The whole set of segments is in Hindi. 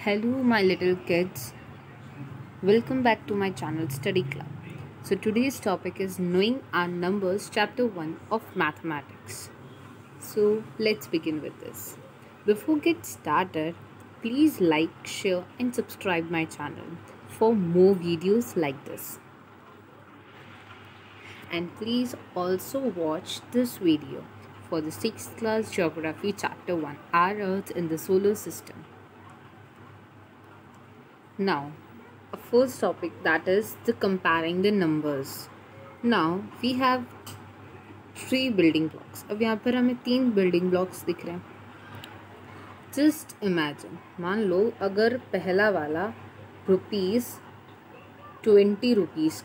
Hello, my little kids. Welcome back to my channel Study Club. So, today's topic is Knowing Our Numbers, Chapter 1 of Mathematics. So, let's begin with this. Before get started, please like, share, and subscribe my channel for more videos like this. And please also watch this video for the 6th class Geography Chapter 1, Our Earth in the Solar System. Now, a first topic, that is the comparing the numbers. Now, we have 3 building blocks. अब यहाँ पर हमें 3 building blocks दिख रहे हैं. Just imagine, मान लो अगर पहला वाला ₹20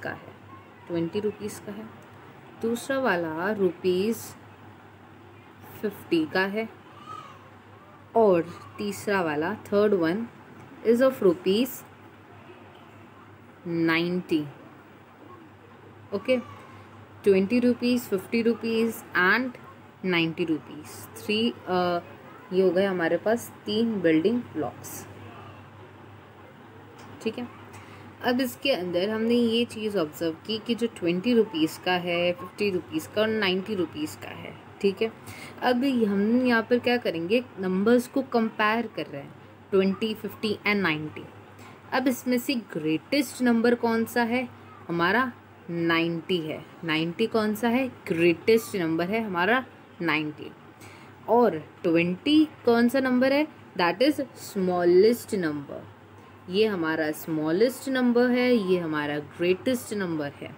का है, 20 रुपीज़ का है. दूसरा वाला ₹50 का है. और तीसरा वाला, third one, is of ₹90. Okay, 20 rupees, 50 rupees and 90 rupees. ये हो गए हमारे पास 3 बिल्डिंग ब्लॉक्स. ठीक है. अब इसके अंदर हमने ये चीज़ ऑब्जर्व की कि जो 20 रुपीज़ का है, 50 रुपीज़ का और 90 रुपीज़ का है. ठीक है. अब हम यहाँ पर क्या करेंगे, नंबर्स को कंपेयर कर रहे हैं, 20, 50 एंड 90. अब इसमें से ग्रेटेस्ट नंबर कौन सा है, हमारा 90 है. 90 कौन सा है, ग्रेटेस्ट नंबर है हमारा 90. और 20 कौन सा नंबर है, दैट इज़ स्मॉलेस्ट नंबर. ये हमारा स्मॉलेस्ट नंबर है, ये हमारा ग्रेटेस्ट नंबर है.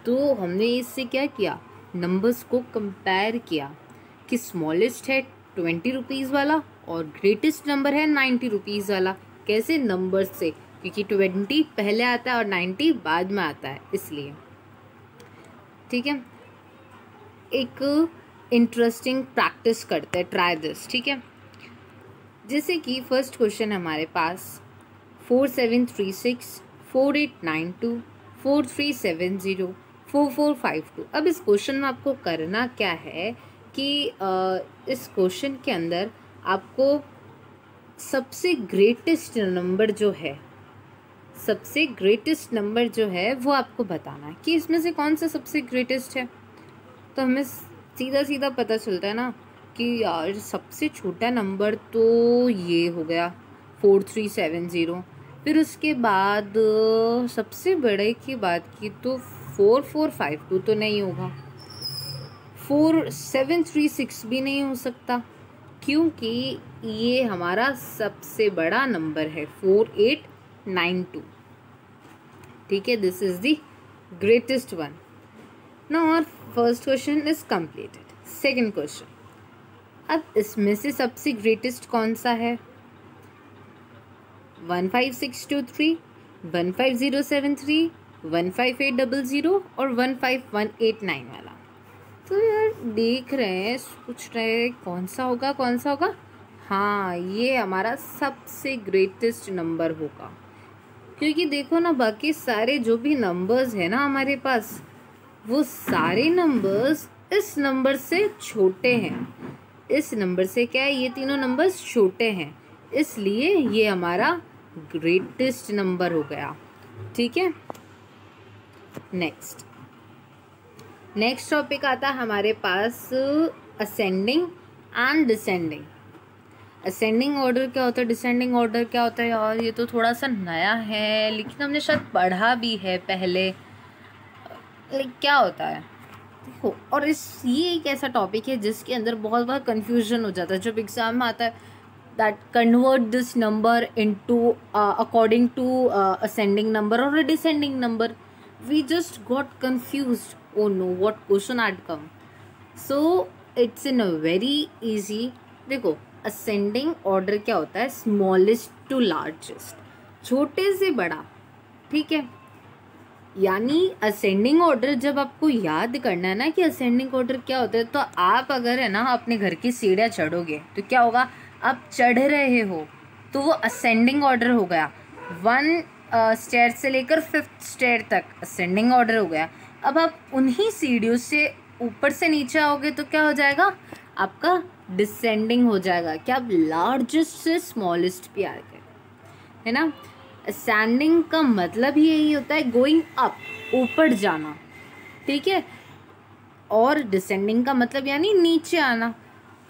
तो हमने इससे क्या किया, नंबर्स को कंपेयर किया कि स्मॉलेस्ट है 20 रुपीज़ वाला और ग्रेटेस्ट नंबर है 90 रुपीज़ वाला. कैसे, नंबर से, क्योंकि 20 पहले आता है और 90 बाद में आता है, इसलिए. ठीक है. एक इंटरेस्टिंग प्रैक्टिस करते हैं, ट्राई दिस. ठीक है. जैसे कि फर्स्ट क्वेश्चन हमारे पास 4736 4892 4370 4452. अब इस क्वेश्चन में आपको करना क्या है कि इस क्वेश्चन के अंदर आपको सबसे ग्रेटेस्ट नंबर जो है वो आपको बताना है कि इसमें से कौन सा सबसे ग्रेटेस्ट है. तो हमें सीधा पता चलता है ना कि यार सबसे छोटा नंबर तो ये हो गया 4370. फिर उसके बाद सबसे बड़े की बात की तो 4452 तो नहीं होगा, 4736 भी नहीं हो सकता, क्योंकि ये हमारा सबसे बड़ा नंबर है 4892. ठीक है. This is the greatest one. Now our first question is completed. Second question, अब इसमें से सबसे ग्रेटेस्ट कौन सा है, 15623, 15073, 15800 और 15189 वाला. तो यार देख रहे हैं, पूछ रहे हैं कौन सा होगा. हाँ, ये हमारा सबसे ग्रेटेस्ट नंबर होगा, क्योंकि देखो ना, बाकी सारे जो भी नंबर्स है ना हमारे पास, वो सारे नंबर्स इस नंबर से छोटे हैं. इस नंबर से क्या है, ये तीनों नंबर्स छोटे हैं, इसलिए ये हमारा ग्रेटेस्ट नंबर हो गया. ठीक है. नेक्स्ट टॉपिक आता है हमारे पास ascending and descending. Ascending order क्या होता है, डिसेंडिंग ऑर्डर क्या होता है, यार ये तो थोड़ा सा नया है, लेकिन हमने शायद पढ़ा भी है पहले. लेकिन क्या होता है देखो, और ये एक ऐसा टॉपिक है जिसके अंदर बहुत बार कन्फ्यूजन हो जाता है जब एग्ज़ाम में आता है, that convert this number into according to ascending number or a descending number. We just got confused. Oh no, what question had come? So it's in a very easy. देखो, ascending order क्या होता है, smallest to largest, छोटे से बड़ा. ठीक है. यानी ascending order जब आपको याद करना है ना कि ascending order क्या होता है, तो आप अगर है ना अपने घर की सीढ़ियाँ चढ़ोगे तो क्या होगा, आप चढ़ रहे हो तो वो ascending order हो गया. 1 स्टेयर से लेकर 5th स्टेयर तक असेंडिंग ऑर्डर हो गया. अब आप उन्हीं सीढ़ियों से ऊपर से नीचे आओगे तो क्या हो जाएगा, आपका डिसेंडिंग हो जाएगा, कि आप लार्जेस्ट से स्मॉलेस्ट पे आ गए. है ना। असेंडिंग का मतलब ही यही होता है गोइंग अप, ऊपर जाना, ठीक है। और डिसेंडिंग का मतलब यानी नीचे आना।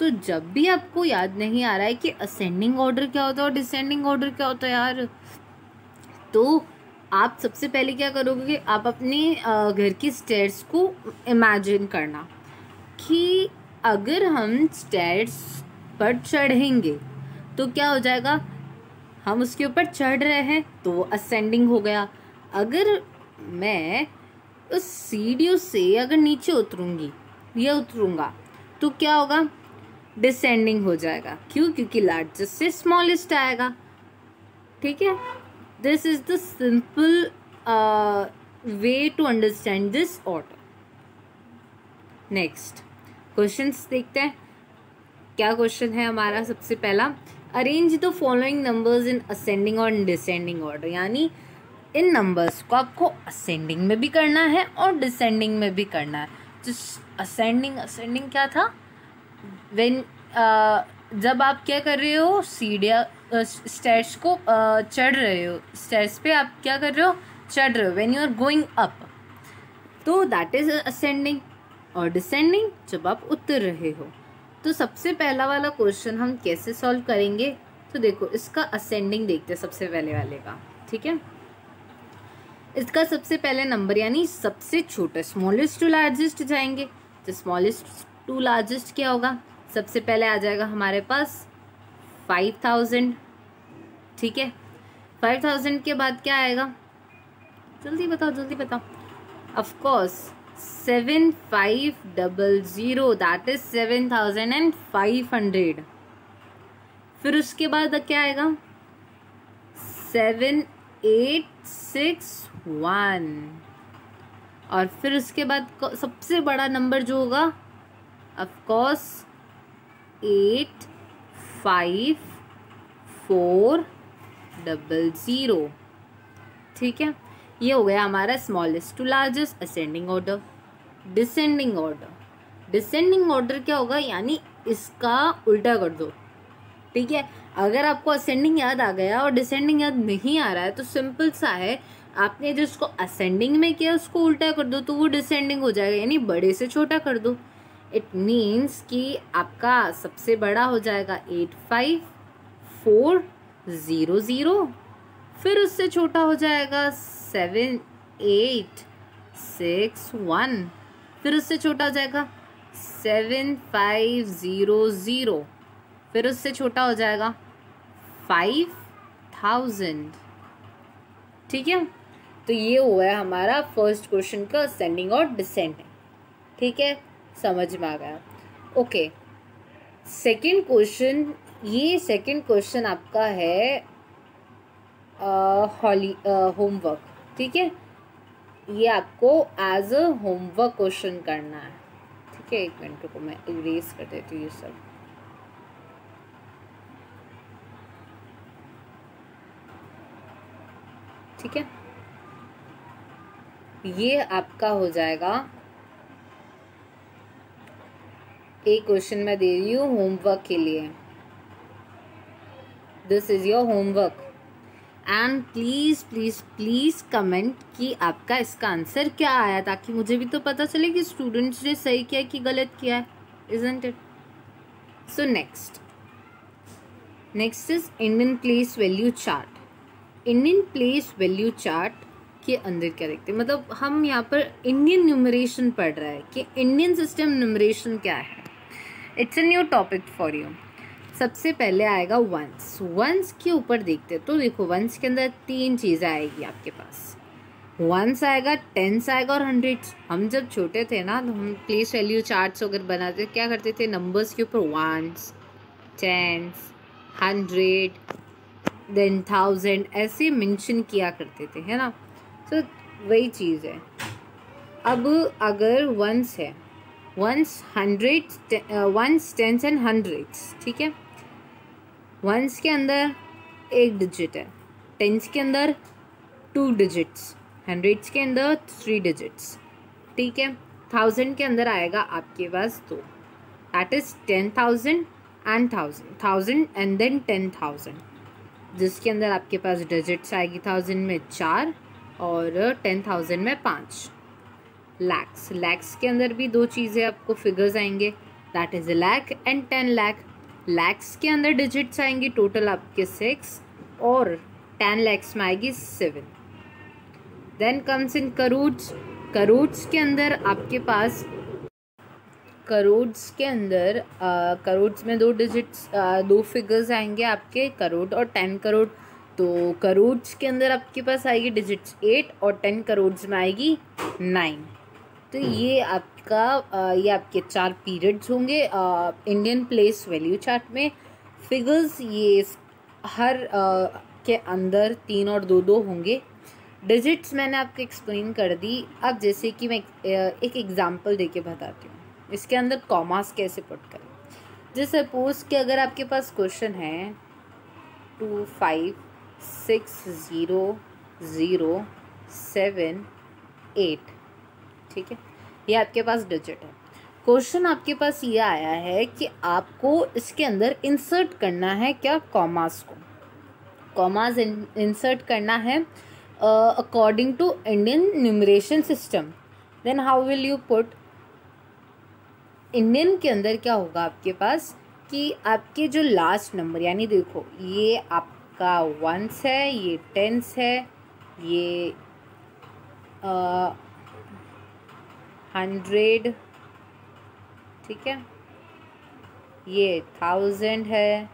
तो जब भी आपको याद नहीं आ रहा है कि असेंडिंग ऑर्डर क्या होता है और डिसेंडिंग ऑर्डर क्या होता है यार, तो आप सबसे पहले क्या करोगे कि आप अपने घर की स्टेयर्स को इमेजिन करना कि अगर हम स्टेयर्स पर चढ़ेंगे तो क्या हो जाएगा, हम उसके ऊपर चढ़ रहे हैं तो वो असेंडिंग हो गया। अगर मैं उस सीढ़ियों से अगर नीचे उतरूंगी या उतरूंगा तो क्या होगा, डिसेंडिंग हो जाएगा। क्यों? क्योंकि लार्जेस्ट से स्मॉलेस्ट आएगा, ठीक है। This is the simple way to understand this order. Next questions देखते हैं। क्या क्वेश्चन है हमारा? सबसे पहला, arrange the following numbers in ascending और डिसेंडिंग ऑर्डर, यानी इन नंबर्स को आपको असेंडिंग में भी करना है और डिसेंडिंग में भी करना है। तो असेंडिंग क्या था, व्हेन जब आप क्या कर रहे हो, सीढ़ियाँ स्टेयर्स को चढ़ रहे हो, स्टेयर्स पे आप क्या कर रहे हो, चढ़ रहे हो, when you are going up, तो दैट इज असेंडिंग। और डिसेंडिंग जब आप उतर रहे हो। तो सबसे पहला वाला क्वेश्चन हम कैसे सॉल्व करेंगे, तो देखो इसका असेंडिंग देखते हैं सबसे पहले वाले का, ठीक है। इसका सबसे पहले नंबर यानी सबसे छोटा, स्मॉलेस्ट टू लार्जेस्ट जाएंगे। तो स्मॉलेस्ट टू लार्जेस्ट क्या होगा, सबसे पहले आ जाएगा हमारे पास 5000, ठीक है। 5000 के बाद क्या आएगा, जल्दी बताओ जल्दी बताओ। Of course 7500, that is 7500। फिर उसके बाद क्या आएगा, 7861। और फिर उसके बाद सबसे बड़ा नंबर जो होगा, ऑफ कोर्स 85400, ठीक है। ये हो गया हमारा smallest to largest ascending order. Descending order क्या होगा, यानी इसका उल्टा कर दो, ठीक है। अगर आपको असेंडिंग याद आ गया और डिसेंडिंग याद नहीं आ रहा है तो सिंपल सा है, आपने जिसको असेंडिंग में किया उसको उल्टा कर दो तो वो डिसेंडिंग हो जाएगा, यानी बड़े से छोटा कर दो। इट मीन्स कि आपका सबसे बड़ा हो जाएगा 85400, फिर उससे छोटा हो जाएगा 7861, फिर उससे छोटा हो जाएगा 7500, फिर उससे छोटा हो जाएगा 5000, ठीक है। तो ये हुआ है हमारा फर्स्ट क्वेश्चन का असेंडिंग और डिसेंडिंग, ठीक है, समझ में आ गया। ओके, सेकंड क्वेश्चन, ये सेकंड क्वेश्चन आपका है होमवर्क, ठीक है। ये आपको एज अ होमवर्क क्वेश्चन करना है, ठीक है। एक मिनट को मैं इरेज कर देती हूँ ये सब। ठीक है, ये आपका हो जाएगा, एक क्वेश्चन मैं दे रही हूँ होमवर्क के लिए। This is your homework and please please please comment कि आपका इसका आंसर क्या आया, ताकि मुझे भी तो पता चले कि स्टूडेंट्स ने सही किया कि गलत किया है, isn't it. So next is Indian place value chart. Indian place value chart के अंदर क्या देखते हैं, मतलब हम यहाँ पर इंडियन न्यूमरेशन पढ़ रहा है कि इंडियन सिस्टम न्यूमरेशन क्या है। It's a new topic for you. सबसे पहले आएगा वंस। वंस के ऊपर देखते हैं तो देखो वंस के अंदर तीन चीज़ें आएगी आपके पास, वंस आएगा, टेंस आएगा और हंड्रेड्स। हम जब छोटे थे ना तो हम प्लेस वैल्यू चार्ट्स अगर बनाते क्या करते थे, नंबर्स के ऊपर वंस, टेंस, 100 देन 1000 ऐसे मेंशन किया करते थे, है ना। तो वही चीज़ है। अब अगर वंस है, ones, hundreds, ones, tens and hundreds, ठीक है। वंस के अंदर एक डिजिट है, टेंस के अंदर 2 डिजिट्स, हंड्रेड्स के अंदर 3 डिजिट्स, ठीक है। 1000 के अंदर आएगा आपके पास 2, that is 10,000 and 1000 and then 10,000, जिसके अंदर आपके पास डिजिट्स आएगी 1000 में 4 और 10,000 में 5। लैक्स के अंदर भी दो चीज़ें आपको फिगर्स आएंगे, that is lakh and 10 lakh. Lakhs के अंदर डिजिट्स आएंगी टोटल आपके 6 और 10 लैक्स में आएगी 7। Then comes in crores. Crores के अंदर आपके पास करोड्स में दो डिजिट्स, दो फिगर्स आएंगे आपके, करोड़ और 10 करोड़। तो करोड्स के अंदर आपके पास आएगी डिजिट्स 8 और 10 करोड्स में आएगी 9। तो ये आपके 4 पीरियड्स होंगे इंडियन प्लेस वैल्यू चार्ट में। फिगर्स ये हर के अंदर 3 और 2 होंगे। डिजिट्स मैंने आपको एक्सप्लेन कर दी। अब जैसे कि मैं एक एग्जांपल देके बताती हूँ इसके अंदर कॉमास कैसे पुट करें। जैसे सपोज कि अगर आपके पास क्वेश्चन है 25607 8, ठीक है, ये आपके पास डिजिट है। क्वेश्चन आपके पास ये आया है कि आपको इसके अंदर इंसर्ट करना है क्या, कॉमास को। कॉमास इंसर्ट करना है according to Indian numeration system. Then how will you put. Indian के अंदर क्या होगा आपके पास कि आपके जो लास्ट नंबर, यानी देखो ये आपका 1s है, ये 10s है, ये 100, ठीक है, ये 1000 है,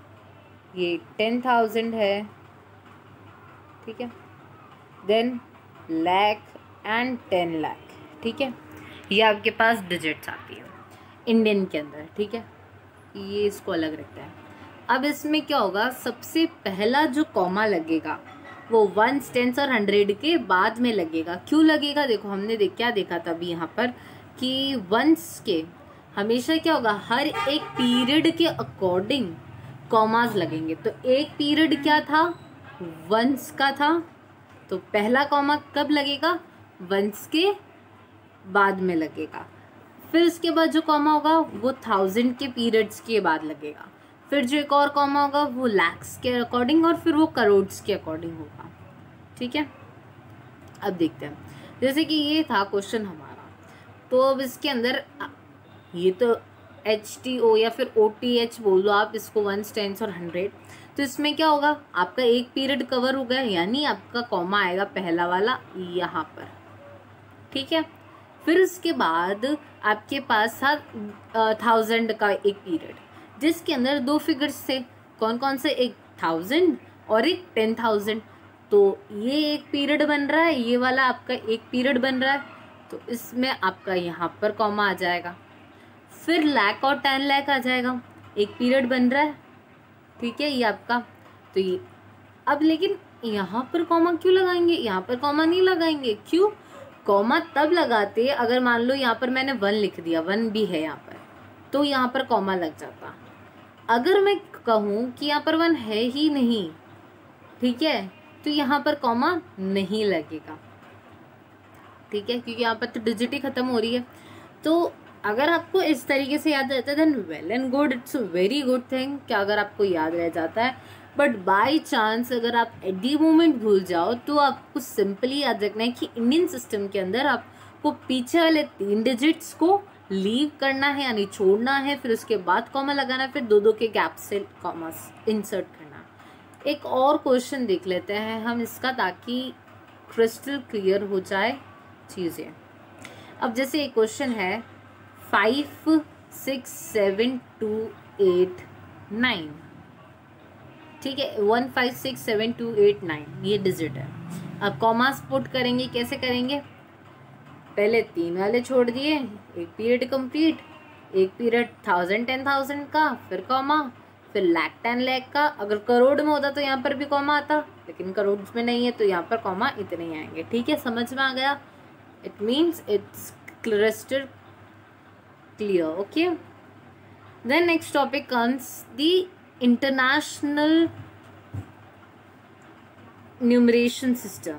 ये 10,000 है, ठीक है, देन लाख एंड 10 लाख, ठीक है। ये आपके पास डिजिट्स आती है इंडियन के अंदर, ठीक है, ये इसको अलग रखता है। अब इसमें क्या होगा, सबसे पहला जो कॉमा लगेगा वो 1s 10s और 100 के बाद में लगेगा। क्यों लगेगा, देखो हमने क्या देखा था अभी यहाँ पर कि 1s के हमेशा क्या होगा, हर एक पीरियड के अकॉर्डिंग कॉमास लगेंगे। तो एक पीरियड क्या था, 1s का था, तो पहला कॉमा कब लगेगा, 1s के बाद में लगेगा। फिर उसके बाद जो कॉमा होगा वो 1000 के पीरियड्स के बाद लगेगा। फिर जो एक और कॉमा होगा वो लैक्स के अकॉर्डिंग और फिर वो करोड्स के अकॉर्डिंग होगा, ठीक है। अब देखते हैं, जैसे कि ये था क्वेश्चन हमारा, तो अब इसके अंदर ये तो HTO या फिर OTH बोल दो आप इसको, 1s 10s और 100। तो इसमें क्या होगा, आपका एक पीरियड कवर हो गया, यानी आपका कॉमा आएगा पहला वाला यहाँ पर, ठीक है। फिर उसके बाद आपके पास था 1000 का एक पीरियड, जिसके अंदर दो फिगर्स थे, कौन कौन से, एक 1000 और एक 10,000। तो ये एक पीरियड बन रहा है, ये वाला आपका एक पीरियड बन रहा है, तो इसमें आपका यहाँ पर कॉमा आ जाएगा। फिर लाख और 10 लाख आ जाएगा, एक पीरियड बन रहा है, ठीक है, ये आपका। तो ये अब लेकिन यहाँ पर कॉमा क्यों लगाएंगे, यहाँ पर कॉमा नहीं लगाएंगे, क्यों, कॉमा तब लगाते अगर मान लो यहाँ पर मैंने 1 लिख दिया, 1 भी है यहाँ पर, तो यहाँ पर कॉमा लग जाता। अगर मैं कहूँ कि यहाँ पर 1 है ही नहीं, ठीक है, तो यहाँ पर कॉमा नहीं लगेगा, ठीक है, क्योंकि यहाँ पर तो डिजिट ही खत्म हो रही है। तो अगर आपको इस तरीके से याद रहता है then well and good, it's a very good thing कि अगर आपको याद रह जाता है। बट बाय चांस अगर आप एट दी मोमेंट भूल जाओ तो आपको सिंपली याद रखना है कि इंडियन सिस्टम के अंदर आपको पीछे वाले 3 डिजिट्स को लीव करना है, यानी छोड़ना है, फिर उसके बाद कॉमा लगाना है, फिर 2 के गैप से कॉमा इंसर्ट करना। एक और क्वेश्चन देख लेते हैं हम इसका, ताकि क्रिस्टल क्लियर हो जाए चीज़ें। अब जैसे एक क्वेश्चन है 5 6 7 2 8 9, ठीक है, 1 5 6 7 2 8 9 ये डिजिट है। अब कॉमास पुट करेंगे, कैसे करेंगे, पहले 3 वाले छोड़ दिए, एक पीरियड कंप्लीट, एक पीरियड 1000 10,000 का, फिर कॉमा, फिर लाख 10 लाख का। अगर करोड़ में होता तो यहाँ पर भी कॉमा आता, लेकिन करोड़ में नहीं है तो यहाँ पर कॉमा इतने ही आएंगे, ठीक है, समझ में आ गया। It means it's clear, okay. Then next topic comes the international numeration system.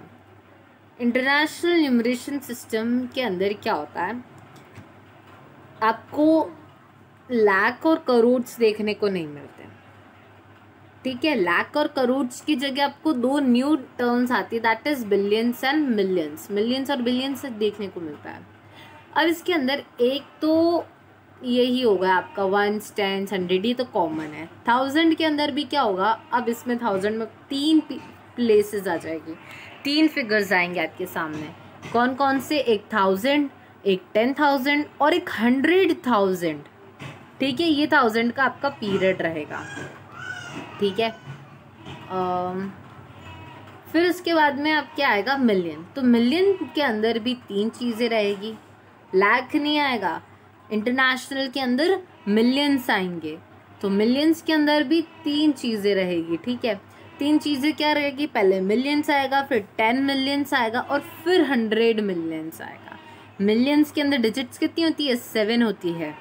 International numeration system के अंदर क्या होता है, आपको लाख और करोड्स देखने को नहीं मिलते, ठीक है। लाख और करोड़ की जगह आपको दो न्यू टर्म्स आती है, that is billions and millions. Millions और बिलियंस देखने को मिलता है। अब इसके अंदर एक तो यही होगा आपका 1, 10, 100, ये तो कॉमन है। 1000 के अंदर भी क्या होगा, अब इसमें 1000 में 3 प्लेसेस आ जाएगी, 3 फिगर्स आएंगे आपके सामने। कौन कौन से, एक 1000, एक 10,000 और एक 100,000। ठीक है, ये 1000 का आपका पीरियड रहेगा। ठीक है। फिर उसके बाद में आप क्या आएगा, मिलियन। तो मिलियन के अंदर भी 3 चीज़ें रहेगी, लाख नहीं आएगा। इंटरनेशनल के अंदर मिलियंस आएंगे, तो मिलियंस के अंदर भी 3 चीज़ें रहेगी। ठीक है, 3 चीज़ें क्या रहेगी, पहले मिलियंस आएगा, फिर 10 मिलियंस आएगा और फिर 100 मिलियंस आएगा। मिलियंस के अंदर डिजिट्स कितनी होती है, 7 होती है।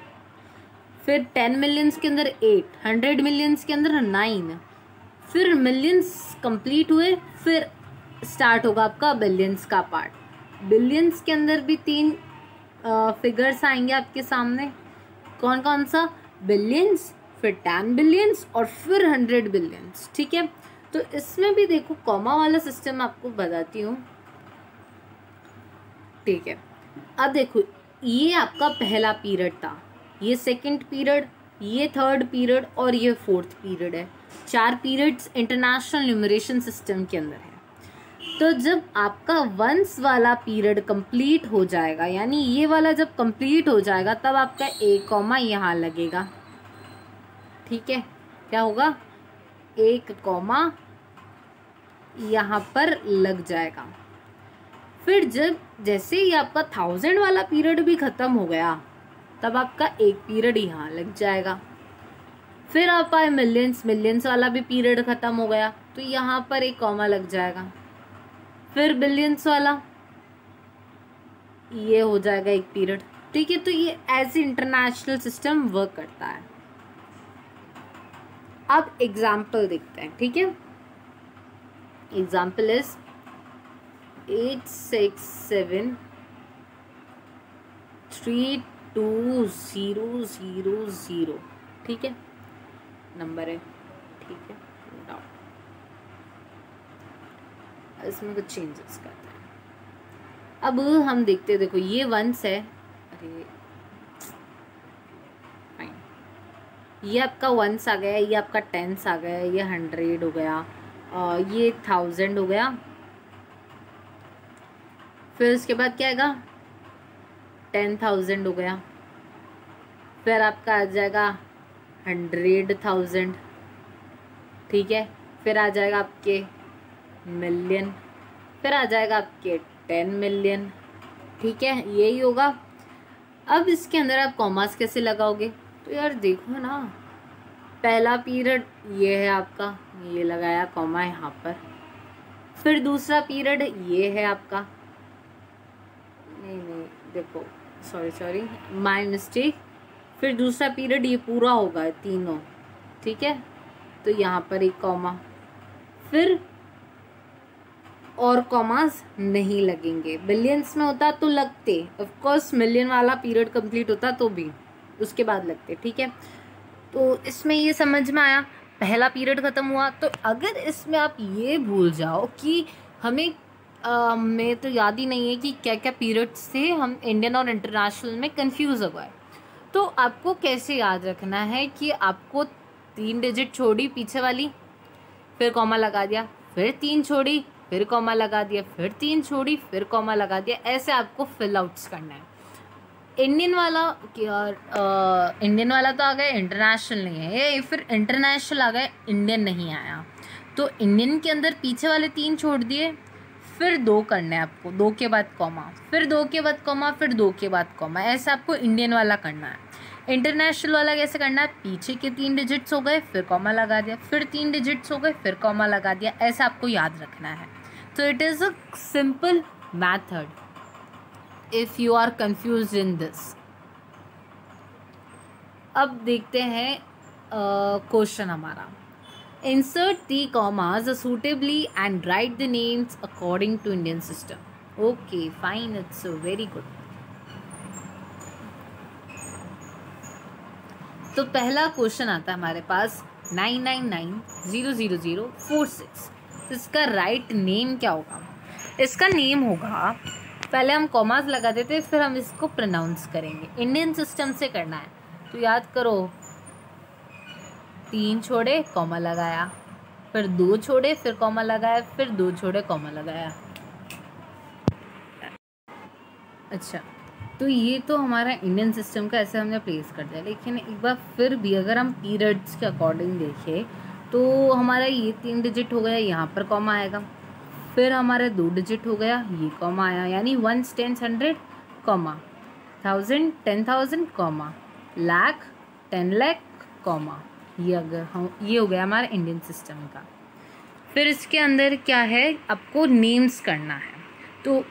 फिर 10 मिलियंस के अंदर 8, 100 मिलियंस के अंदर 9। फिर मिलियंस कंप्लीट हुए, फिर स्टार्ट होगा आपका बिलियंस का पार्ट। बिलियंस के अंदर भी 3 फिगर्स आएंगे आपके सामने। कौन कौन सा, बिलियंस, फिर 10 बिलियंस और फिर 100 बिलियंस। ठीक है, तो इसमें भी देखो कॉमा वाला सिस्टम आपको बताती हूँ। ठीक है, अब देखो ये आपका पहला पीरियड था, ये सेकंड पीरियड, ये थर्ड पीरियड और ये फोर्थ पीरियड है। 4 पीरियड्स इंटरनेशनल न्यूमरेशन सिस्टम के अंदर है। तो जब आपका वंस वाला पीरियड कंप्लीट हो जाएगा, यानी ये वाला जब कंप्लीट हो जाएगा, तब आपका एक कॉमा यहाँ लगेगा। ठीक है, क्या होगा, एक कॉमा यहाँ पर लग जाएगा। फिर जब जैसे ही आपका 1000 वाला पीरियड भी ख़त्म हो गया, तब आपका एक पीरियड यहाँ लग जाएगा। फिर आप आए मिलियंस, मिलियंस वाला भी पीरियड ख़त्म हो गया, तो यहाँ पर एक कॉमा लग जाएगा। फिर बिलियंस वाला, ये हो जाएगा एक पीरियड। ठीक है, तो ये ऐसे इंटरनेशनल सिस्टम वर्क करता है। अब एग्जाम्पल देखते हैं। ठीक है, एग्जाम्पल इज 867320000। ठीक है, नंबर है। ठीक है, इसमें कुछ चेंजेस करते हैं। अब हम देखते हैं, देखो ये 1s है, अरे फाइन, ये आपका 1s आ गया, ये आपका 10s आ गया, ये 100 हो गया, ये 1000 हो गया। फिर उसके बाद क्या आएगा, 10,000 हो गया। फिर आपका आ जाएगा 100,000। ठीक है, फिर आ जाएगा आपके मिलियन, फिर आ जाएगा आपके 10 मिलियन। ठीक है, यही होगा। अब इसके अंदर आप कॉमास कैसे लगाओगे, तो यार देखो ना, पहला पीरियड ये है आपका, ये लगाया कॉमा यहाँ पर। फिर दूसरा पीरियड ये है आपका, नहीं देखो, सॉरी माय मिस्टेक। फिर दूसरा पीरियड ये पूरा होगा, तीनों। ठीक है, तो यहाँ पर एक कॉमा, फिर और कॉमास नहीं लगेंगे। बिलियंस में होता तो लगते, ऑफ कोर्स मिलियन वाला पीरियड कंप्लीट होता तो भी उसके बाद लगते। ठीक है, तो इसमें ये समझ में आया, पहला पीरियड ख़त्म हुआ। तो अगर इसमें आप ये भूल जाओ कि हमें मैं तो याद ही नहीं है कि क्या क्या पीरियड्स थे, हम इंडियन और इंटरनेशनल में कंफ्यूज हो गए, तो आपको कैसे याद रखना है कि आपको 3 डिजिट छोड़ी पीछे वाली, फिर कॉमा लगा दिया, फिर 3 छोड़ी, फिर कॉमा लगा दिया, फिर 3 छोड़ी, फिर कॉमा लगा दिया। ऐसे आपको फिल आउट्स करना है। इंडियन वाला इंडियन वाला तो आ गया, इंटरनेशनल नहीं है, ये फिर इंटरनेशनल आ गया, इंडियन नहीं आया। तो इंडियन के अंदर पीछे वाले 3 छोड़ दिए, फिर 2 करना है आपको, 2 के बाद कॉमा, फिर 2 के बाद कॉमा, फिर 2 के बाद कॉमा। ऐसा आपको इंडियन वाला करना है। इंटरनेशनल वाला कैसे करना है, पीछे के 3 डिजिट्स हो गए, फिर कॉमा लगा दिया, फिर 3 डिजिट्स हो गए, फिर कॉमा लगा दिया। ऐसा आपको याद रखना है। तो it is a simple method if you are confused in this. अब देखते हैं क्वेश्चन हमारा। Insert the commas suitably and write the names according to Indian system. Okay, fine, it's very good. तो पहला क्वेश्चन आता है हमारे पास, 999000046। तो इसका राइट नेम क्या होगा? इसका नेम होगा, पहले हम कॉमास लगा देते फिर हम इसको प्रोनाउंस करेंगे। इंडियन सिस्टम से करना है तो याद करो, 3 छोड़े कॉमा लगाया, फिर 2 छोड़े फिर कॉमा लगाया, फिर 2 छोड़े कॉमा लगाया। अच्छा, तो ये तो हमारा इंडियन सिस्टम का ऐसे हमने प्लेस कर दिया। लेकिन एक बार फिर भी अगर हम पीरियड्स के अकॉर्डिंग देखें तो हमारा ये 3 डिजिट हो गया, यहाँ पर कॉमा आएगा, फिर हमारा 2 डिजिट हो गया, ये कॉमा आया, यानी 1 10 100 comma, 1000 10,000 comma, lakh 10 lakh comma. ये अगर हम, ये हो गया हमारा इंडियन सिस्टम का। फिर इसके अंदर क्या है, आपको नेम्स करना है। तो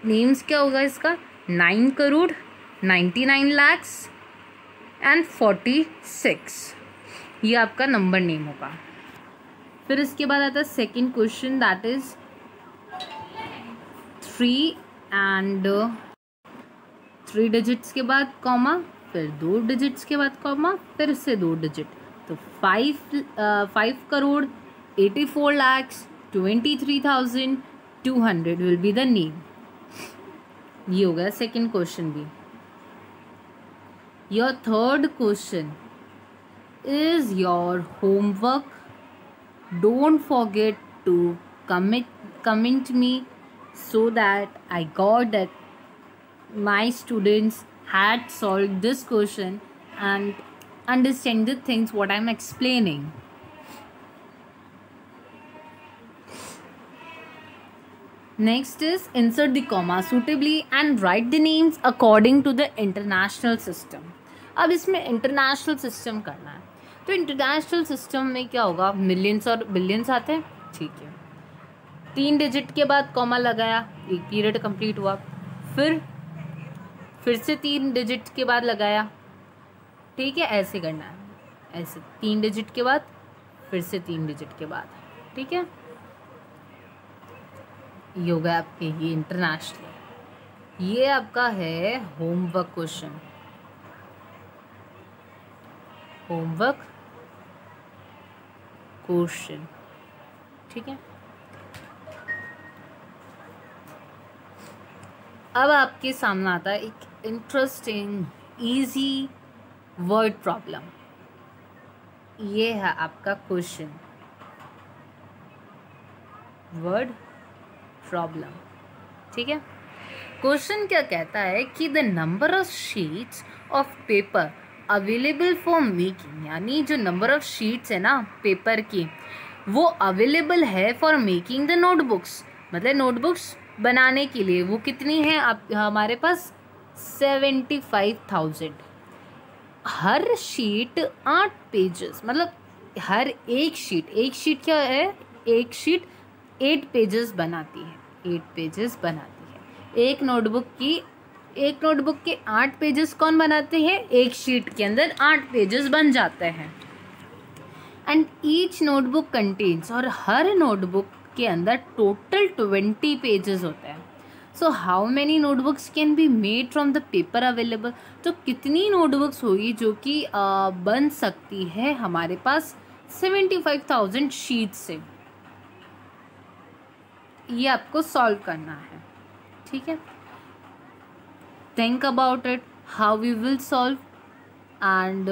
नेम्स क्या होगा इसका? 9,99,46 ये आपका नंबर नेम होगा। फिर इसके बाद आता है second question, that is 3 digits के बाद कॉमा, फिर 2 डिजिट्स के बाद कॉमा, फिर से 2 डिजिट, तो 5 crore 84,23,200 will be the name. ये हो गया सेकेंड क्वेश्चन भी। Your third question is your homework. Don't forget to comment me so that I got that my students had solved this question and understand the things what I'm explaining. Next is insert the comma suitably and write the names according to the international system. अब इसमें इंटरनेशनल सिस्टम करना है, तो इंटरनेशनल सिस्टम में क्या होगा, मिलियंस और बिलियंस आते हैं, ठीक है। 3 डिजिट के बाद कॉमा लगाया, एक पीरियड कंप्लीट हुआ, फिर से 3 डिजिट के बाद लगाया, ठीक है, ऐसे करना है, ऐसे 3 डिजिट के बाद फिर से 3 डिजिट के बाद, ठीक है। ये होगा आपके ये इंटरनेशनल। ये आपका है होमवर्क क्वेश्चन, होमवर्क क्वेश्चन, ठीक है। अब आपके सामने आता है एक इंटरेस्टिंग इजी वर्ड प्रॉब्लम। ये है आपका क्वेश्चन, वर्ड प्रॉब्लम, ठीक है। क्वेश्चन क्या कहता है कि the number of sheets of paper available for making, यानी जो नंबर ऑफ शीट्स है ना पेपर की, वो अवेलेबल है फॉर मेकिंग द नोटबुक्स, मतलब नोटबुक्स बनाने के लिए वो कितनी है आप हमारे पास 75,000। हर शीट 8 पेजेस, मतलब हर एक शीट क्या है, एक शीट 8 पेजेस बनाती है, 8 पेजेस बनाती है। एक नोटबुक के 8 पेजेस कौन बनाते हैं, एक शीट के अंदर 8 पेजेस बन जाते हैं। एंड ईच नोटबुक कंटेन्स, और हर नोटबुक के अंदर टोटल 20 पेजेस होते हैं। So how many notebooks can be made from the paper available, तो कितनी नोटबुक्स होगी जो कि बन सकती है हमारे पास 75,000 शीट से। ये आपको सॉल्व करना है, ठीक है। Think about it how we will solve, and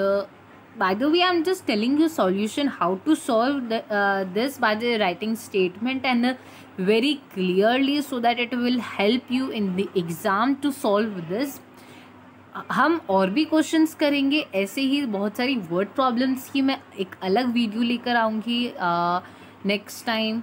by the way I'm just telling you solution how to solve this by the writing statement and very clearly so that it will help you in the exam to solve this. हम और भी क्वेश्चंस करेंगे, ऐसे ही बहुत सारी वर्ड प्रॉब्लम्स की मैं एक अलग वीडियो लेकर आऊँगी नेक्स्ट टाइम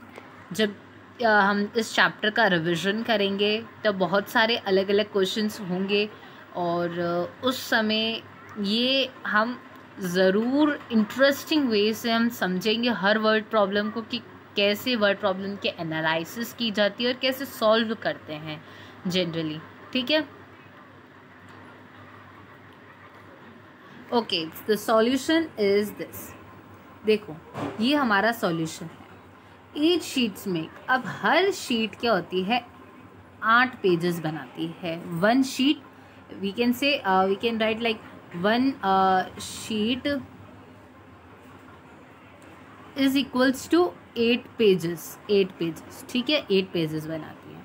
जब हम इस चैप्टर का रिवीजन करेंगे। तब बहुत सारे अलग अलग क्वेश्चंस होंगे और उस समय ये हम ज़रूर इंटरेस्टिंग वे से हम समझेंगे हर वर्ड प्रॉब्लम को कि कैसे वर्ड प्रॉब्लम के एनालिसिस की जाती है और कैसे सॉल्व करते हैं जनरली, ठीक है। Okay, the solution is this. देखो ये हमारा सॉल्यूशन है। 8 शीट्स में, अब हर शीट क्या होती है, 8 पेजेस बनाती है। 1 sheet we can say we can write like 1 sheet is equals to 8 pages, 8 pages, ठीक है, 8 पेजेस बनाती है।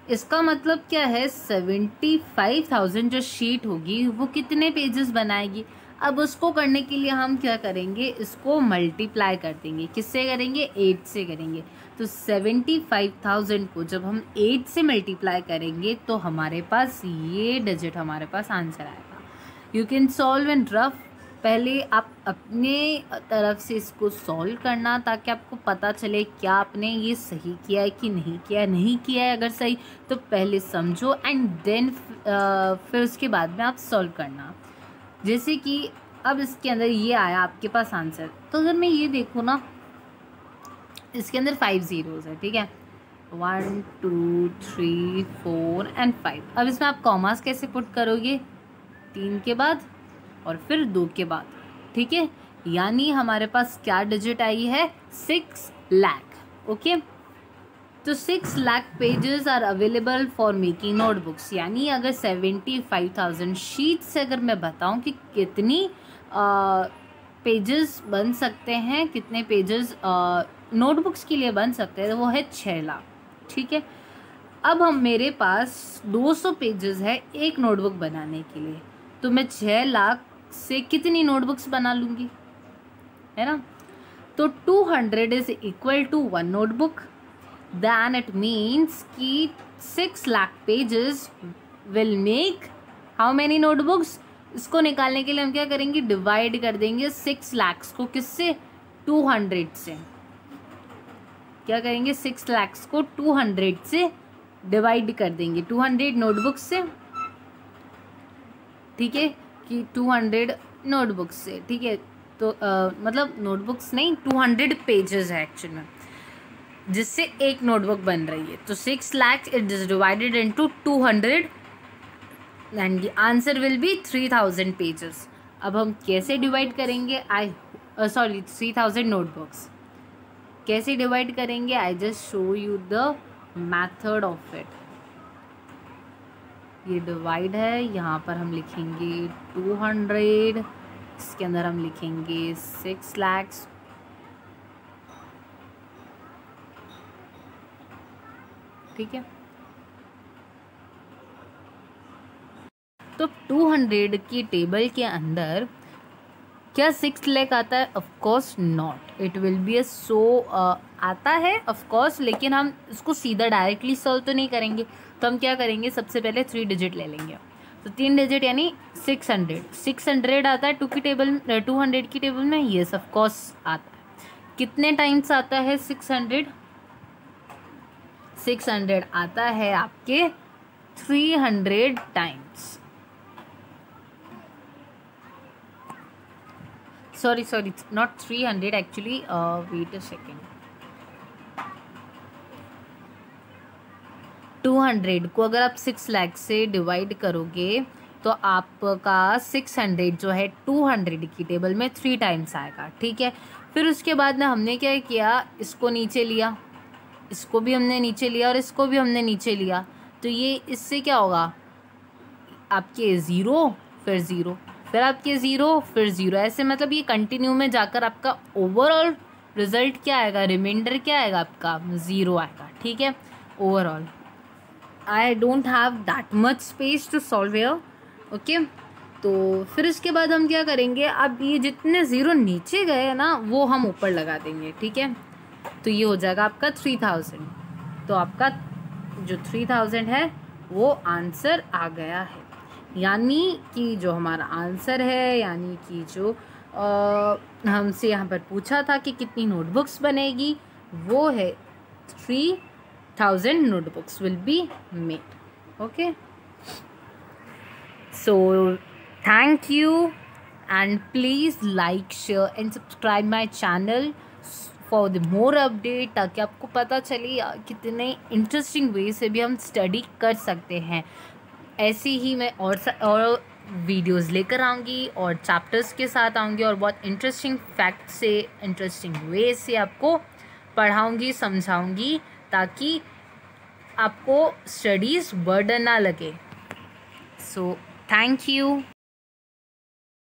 इसका मतलब क्या है, 75,000 जो शीट होगी वो कितने पेजेस बनाएगी। अब उसको करने के लिए हम क्या करेंगे, इसको मल्टीप्लाई कर देंगे। किससे करेंगे, 8 से करेंगे। तो 75,000 को जब हम 8 से मल्टीप्लाई करेंगे तो हमारे पास ये डिजिट हमारे पास आंसर आएगा। You can solve in rough. पहले आप अपने तरफ से इसको सॉल्व करना ताकि आपको पता चले क्या आपने ये सही किया है कि नहीं किया है। नहीं किया है अगर सही तो पहले समझो एंड देन फिर उसके बाद में आप सॉल्व करना। जैसे कि अब इसके अंदर ये आया आपके पास आंसर, तो अगर मैं ये देखूँ ना, इसके अंदर 5 ज़ीरोज़ है, ठीक है, 1 2 3 4 एंड 5। अब इसमें आप कॉमास कैसे पुट करोगे, 3 के बाद और फिर 2 के बाद, ठीक है। यानी हमारे पास क्या डिजिट आई है, 6 लाख। ओके, तो 6 lakh pages are available for making notebooks. यानी अगर 75,000 शीट से अगर मैं बताऊं कि कितनी पेजेस बन सकते हैं, कितने पेजेस नोटबुक्स के लिए बन सकते हैं, तो वो है 6 लाख, ठीक है। अब हम मेरे पास 200 पेजेस है एक नोटबुक बनाने के लिए, तो मैं 6 लाख से कितनी नोटबुक्स बना लूँगी, है ना। तो 200 is equal to 1 notebook. Then it means कि 6 lakh pages will make how many notebooks. इसको निकालने के लिए हम क्या करेंगे, डिवाइड कर देंगे 6 लाख को किससे, 200 से। क्या करेंगे, 6 लाख को 200 से डिवाइड कर देंगे, 200 नोटबुक्स से, ठीक है, कि 200 नोटबुक्स से, ठीक है। तो मतलब नोटबुक्स नहीं, 200 पेजेस है एक्चुअल में, जिससे एक नोटबुक बन रही है। तो 6 lakh it is divided into 200 and the answer will be 3000 pages. अब हम कैसे डिवाइड करेंगे, 3000 नोटबुक्स कैसे डिवाइड करेंगे, I just show you the method of it. ये डिवाइड है, यहाँ पर हम लिखेंगे 200, इसके अंदर हम लिखेंगे 6 लाख, ठीक है। तो 200 की टेबल के अंदर क्या 6 लाख आता है, of course not, it will be a आता है ऑफ कोर्स, लेकिन हम इसको सीधा डायरेक्टली सॉल्व तो नहीं करेंगे। तो हम क्या करेंगे, सबसे पहले 3 डिजिट ले लेंगे। तो 3 डिजिट यानी 600 आता है 200 की टेबल में, येस ऑफ कोर्स आता है। कितने टाइम्स आता है 600 आता है आपके 300 times. Sorry not 300 actually, wait a second. 200 को अगर आप 6 लाख से डिवाइड करोगे तो आपका 600 जो है 200 की टेबल में 3 टाइम्स आएगा, ठीक है। फिर उसके बाद में हमने क्या किया, इसको नीचे लिया, इसको भी हमने नीचे लिया और इसको भी हमने नीचे लिया। तो ये इससे क्या होगा, आपके 0 फिर 0 फिर आपके 0 फिर 0, ऐसे मतलब ये कंटिन्यू में जाकर आपका ओवरऑल रिजल्ट क्या आएगा, रिमाइंडर क्या आएगा आपका, 0 आएगा, ठीक है। Overall I don't have that much space to solve here, okay. तो फिर इसके बाद हम क्या करेंगे, अब ये जितने 0 नीचे गए ना वो हम ऊपर लगा देंगे, ठीक है। तो ये हो जाएगा आपका 3000। तो आपका जो 3000 है वो आंसर आ गया है। यानी कि जो हमारा आंसर है, यानी कि जो हमसे यहाँ पर पूछा था कि कितनी नोटबुक्स बनेगी, वो है 3000 notebooks will be made. Okay, so thank you and please like, share and subscribe my channel for the more update, ताकि आपको पता चले कितने इंटरेस्टिंग वे से भी हम स्टडी कर सकते हैं। ऐसी ही मैं और वीडियोस लेकर आऊँगी और चैप्टर्स के साथ आऊँगी और बहुत इंटरेस्टिंग फैक्ट से, इंटरेस्टिंग वे से आपको पढ़ाऊँगी, समझाऊँगी, ताकि आपको स्टडीज़ बर्डन ना लगे। So thank you.